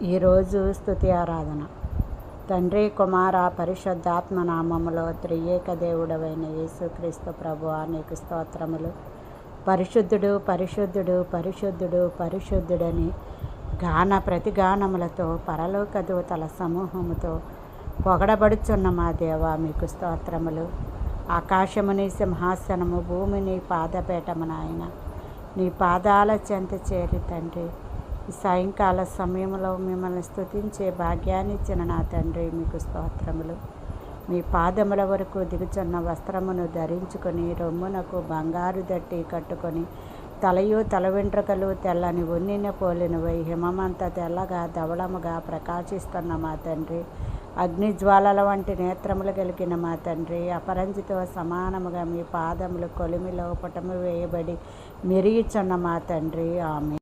ఈరోజు స్తుతి ఆరాధన. తండ్రి, కుమార, పరిశుద్ధాత్మ నామములో త్రియేక దేవుడవైన యేసుక్రీస్తు ప్రభువా, నీకు స్తోత్రములు. పరిశుద్ధుడు, పరిశుద్ధుడు, పరిశుద్ధుడు, పరిశుద్ధుడని ప్రతిగానములతో పరలోక దూతల సమూహముతో పొగడబడుచున్న మా దేవా, మీకు స్తోత్రములు. ఆకాశముని సింహాసనము, భూమిని పాదపీఠము నాయన. నీ పాదాల చెంత చేరి తండ్రి, ఈ సాయంకాల సమయంలో మిమ్మల్ని స్తుతించే భాగ్యాన్ని ఇచ్చిన నా తండ్రి, మీకు స్తోత్రములు. మీ పాదముల వరకు దిగుచున్న వస్త్రమును ధరించుకొని, రొమ్మునకు బంగారు దట్టి కట్టుకొని, తల వెంట్రుకలు తెల్లని ఉన్నిన పోలినవై హిమమంత తెల్లగా ధవళముగా ప్రకాశిస్తున్న మా తండ్రి, అగ్నిజ్వాలల వంటి నేత్రములు కలిగిన మా తండ్రి, అపరంజితో సమానముగా మీ పాదములు కొలిమిలో పుటము వేయబడి మెరియుచున్న మా తండ్రి, ఆమె